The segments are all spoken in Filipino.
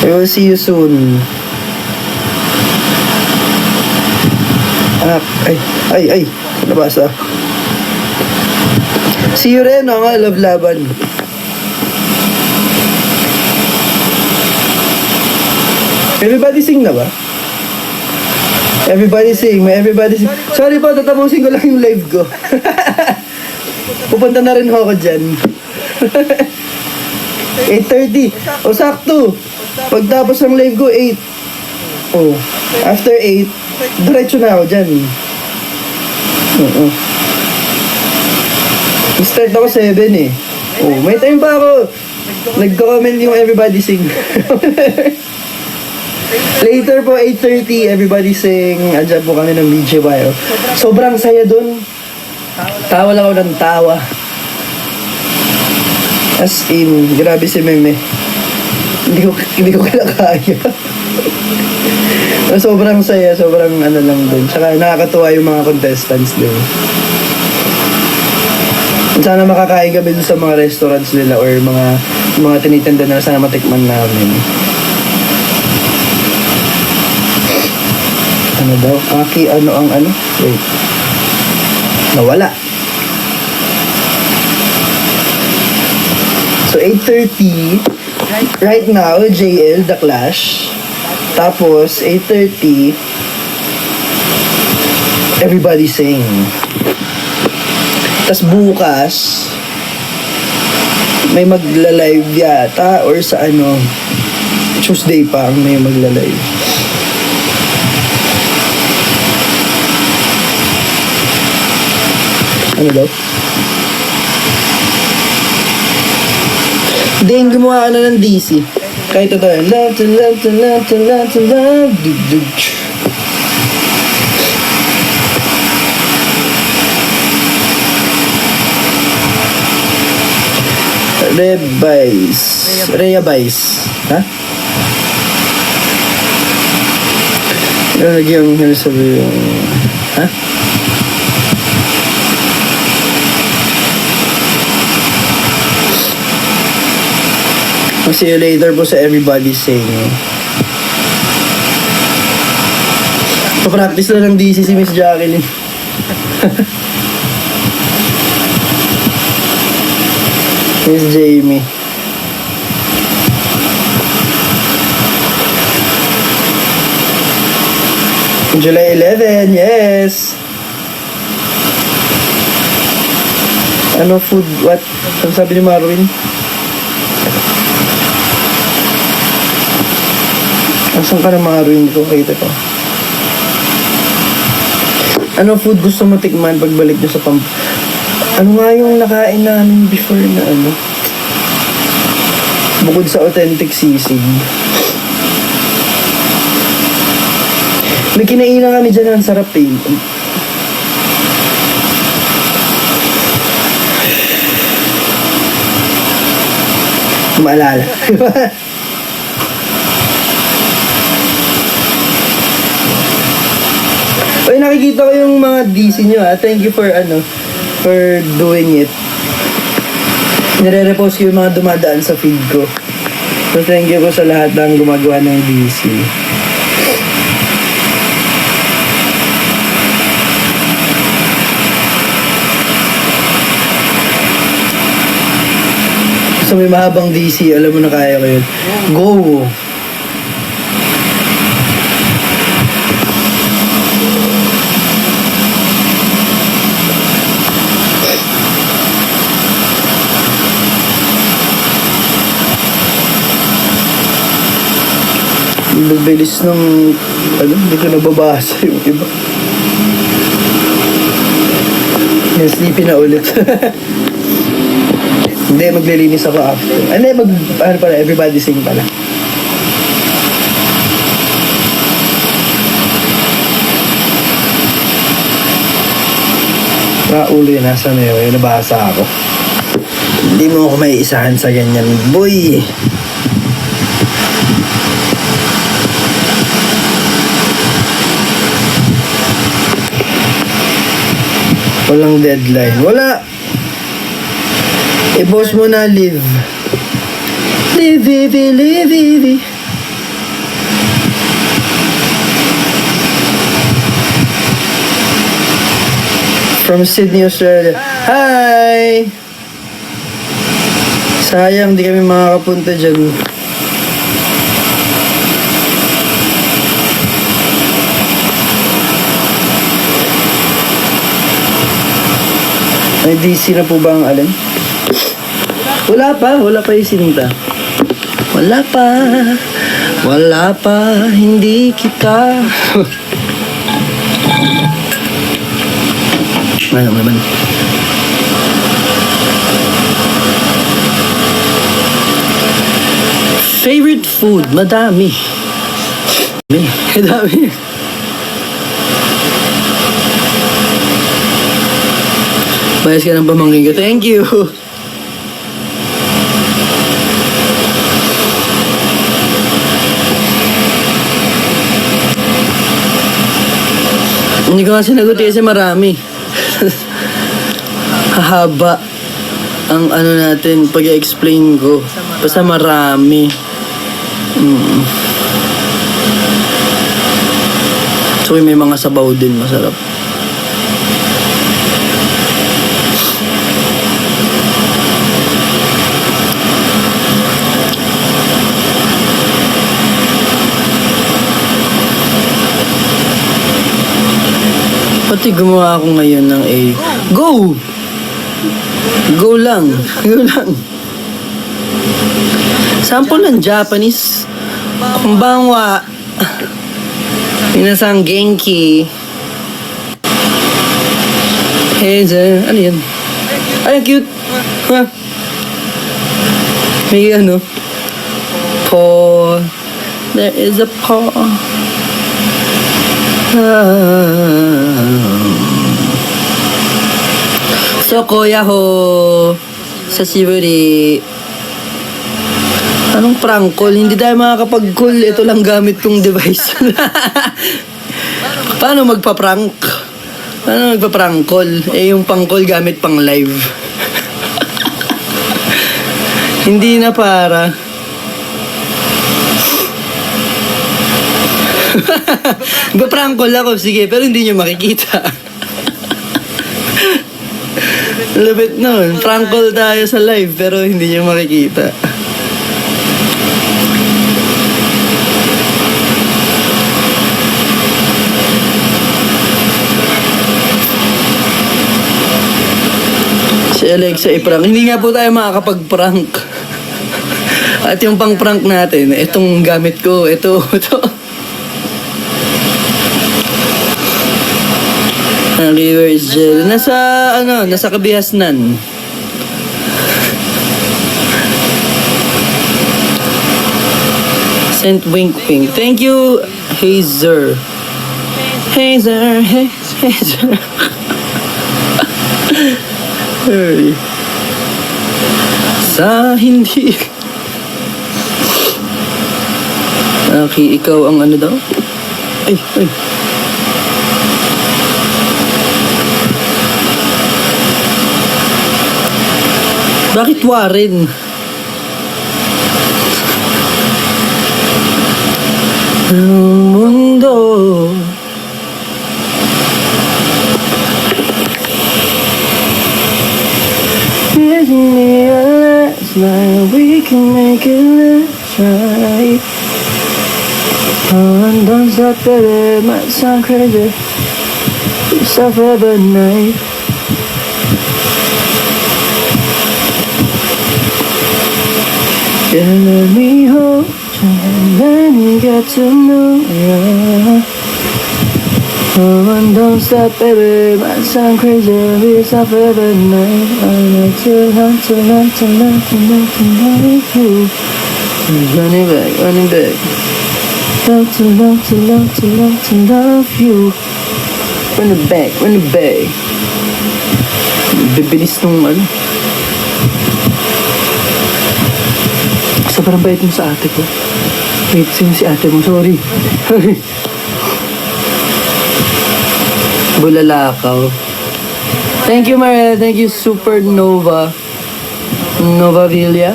I will see you soon. Ay, nabasa. See you rin, nga, love laban. Everybody sing na ba? Everybody sing, may everybody sing. Sorry po, tatapusin ko lang yung live ko. Pupunta na rin ako dyan. 8:30. O sakto. Pagtapos ng live ko, 8. Oh, after 8, diretso na ako dyan. Start ako 7 eh. Oh, may time pa ako. Nag-comment yung everybody sing. Later po, 8:30, everybody sing. Andyan po kami ng BGY. Sobrang saya dun. Tawa lang ako ng tawa. As in, grabe si Meme. Hindi ko kaya. Sobrang saya, sobrang ano lang dun. Tsaka nakakatuwa yung mga contestants dun. Sana makakain kami dun sa mga restaurants nila or mga tinitinda na sana matikman namin. Ano daw? Aki, ano ang ano? Wait. Nawala. So, 8:30. Right now, JL, The Clash. Tapos, 8:30. Everybody sing. Tapos bukas, may magla-live yata or sa ano, Tuesday pa ang may magla-live. Ano daw? Then, gumawa ka na ng DC. Kahit ito yun. Love to love to love to love to love. Rhea Vice. Ha? Ano lagi yung sabi yung... Ha? See you later po sa everybody sing. Pa-practice na ng DC si Miss Jacqueline. Miss Jamie. July 11, yes. Ano food? What? Ano sabi ni Marwin? Asan ka na Marwin ko? Kita ko. Ano food gusto mo tikman pagbalik nyo sa Ano nga yung nakain namin before na ano? Bukod sa authentic sisig. May kinainan kami dyan, ang sarap eh. Maalala. Ay, nakikita ko yung mga DC nyo ha. Thank you for doing it. Nire-repost ko yung mga dumadaan sa feed ko. So, thank you po sa lahat ng gumagawa ng DC. So, may mahabang DC. Alam mo na kaya ko yun. Go! Bilis ng hindi ko nababasa yung iba. Yan, sleepy na ulit. Hindi, maglilinis ako after. Hindi, everybody sing pala. Ulo yun, nasa na yun, nabasa ako. Hindi mo ako may isahan sa ganyan, boy. Walang deadline. Wala. I-boss mo na live. Live. From Sydney, Australia. Hi! Sayang, di kami makakapunta dyan. May DC na po ba ang alin? Wala pa yung sinta. Wala pa, hindi kita. Ano naman? Favorite food? Madami. Madami. Bayas ka ng pamangkin ko. Thank you. Hindi ko nga sinagot kasi marami. Hahaba ang ano natin pag-explain ko. Basta marami. So may mga sabaw din masarap. Pati gumawa ako ngayon ng A. Go! Go lang. Go lang. Sample ng Japanese. Konbanwa. Minasang genki. Hazel. Ano yan? Ay, cute. Ha? May ano? Paw. There is a paw. Soko yaho sa Shiburi. Anong prank call? Hindi tayo makakapag-call. Ito lang gamit kong device. Paano magpa-prank? Paano magpa-prank call? Eh yung pang-call gamit pang live. Hindi na para. Ba-prank call ako, sige, pero hindi nyo makikita. Lupit nun. Prank call tayo sa live, pero hindi nyo makikita. Si Alexa i-prank. Hindi nga po tayo makakapag-prank. At yung pang-prank natin, itong gamit ko, ito. River is jail. Nasa Kabihasnan. Sent wink wink. Thank you, Hazer. Hazer. Hey. Sa hindi. Okay, ikaw ang ano daw? Ay. Bakit Warren? Ang mundo isn't me a last night. We can make it last right. Oh, and don't stop, baby. Might sound crazy. It's a forever night. Yeah, let me hold you and let me get to know you. Oh, and don't stop, baby. Might sound crazy, but it's a forever night. I like to love you. Running back. Love to love you. Run it back. Bibilis nung ano. Sobrang bait mo sa ate ko. Wait, sino si ate mo? Sorry. Bulalakaw. Thank you, Maria. Thank you, Supernova. Nova Villa.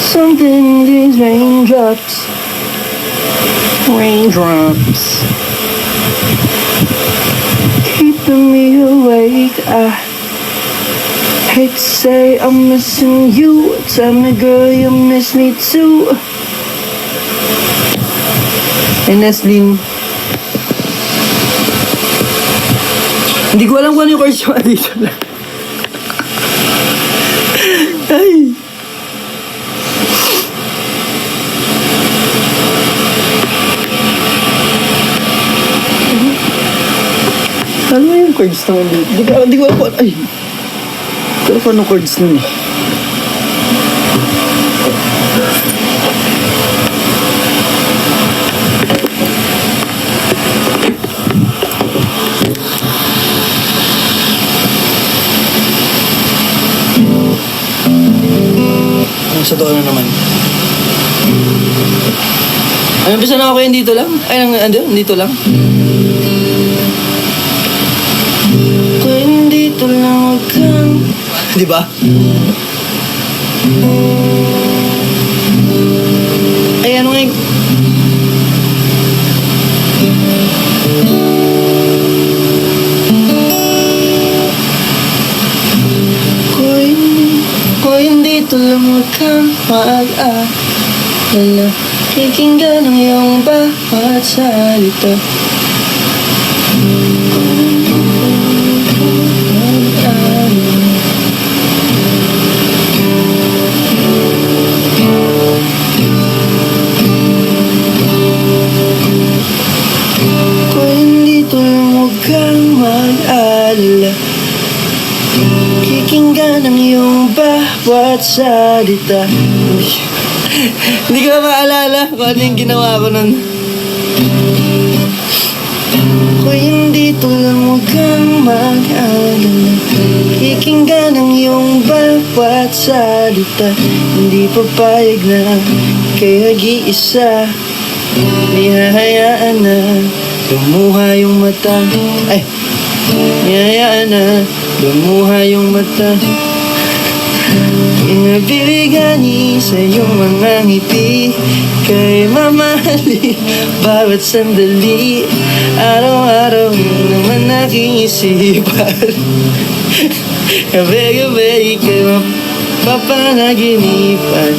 Something in these raindrops Raindrops keeping me awake. I hate to say I'm missing you. Tell me, girl, you miss me too. And Nestlin, hindi ko alam kung ano yung chords yung dito lang. Ay. Ano yung chords naman dito? Hindi ko alam kung ay. Hindi ko alam kung anong chords nun eh. Sa doon na naman. Ano, bisa na ako kayo dito lang? Ay, dito lang. Kung dito lang wag kang... Di ba? Ay, ano nga yung... Kung dito lang wag kang mag-alala, kikinggan ang iyong bawat salita. Kung dito lang wag kang mag-alala, kikinggan ang iyong bawat salita. Hindi ko maalala kung ano yung ginawa ko nun. Kung hindi to lang wag kang mag-alala, kikinggan ang iyong bawat salita. Hindi papayag na kay nag-iisa, di hahayaan na lumuha yung mata. Ay, niyayaan na lumuha yung mata. Inabibigani sa iyong mga ngiti, kay mamahali bawat sandali. Araw-araw naman aking isipan, gabi-gabi kay mapapanaginipan.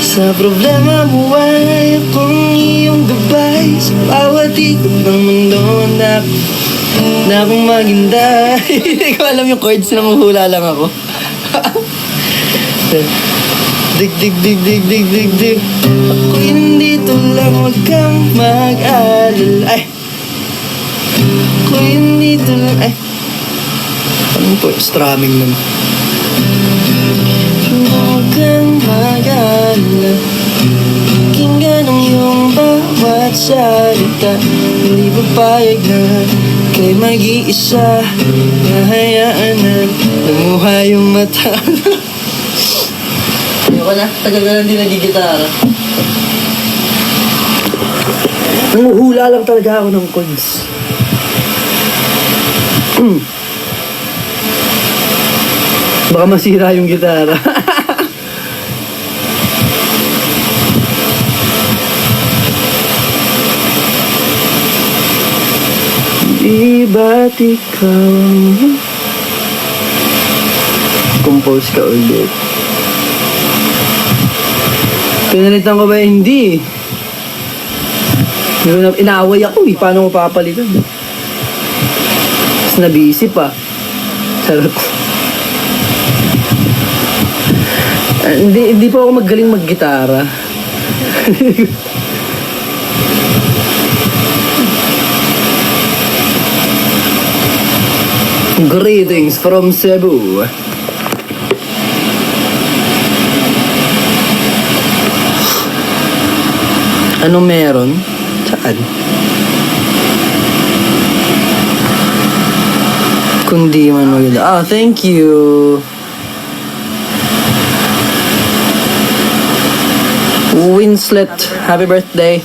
Sa problema mo ay akong iyong gabay, sa bawat ikot ng mundo na akong maghintay. Hindi ko alam yung chords, namuhula lang ako. Dig, dig, dig, dig, dig, dig, dig. Ako dito lang wag kang mag-alala. Ay, ako dito lang. Ay, ano po, strumming nun. Huwag kang mag-alala, kinggan ang iyong bawat salita. Hindi papayag na kay mag-iisa, nahayaan na lumuha yung mata. Ayoko na, tagal ka lang din nagigitara. Nanguhula lang talaga ako ng chords. Baka masira yung gitara. Di ba't ikaw compose ka ulit? Pinalitan ko ba? Hindi. Inaaway ako eh. Paano mo papalitan? Tapos nabisi pa. Charot. Hindi po ako magaling mag-gitara. Greetings from Cebu. Ano meron? Saan? Kundi man maganda. Ah, thank you. Winslet, happy birthday.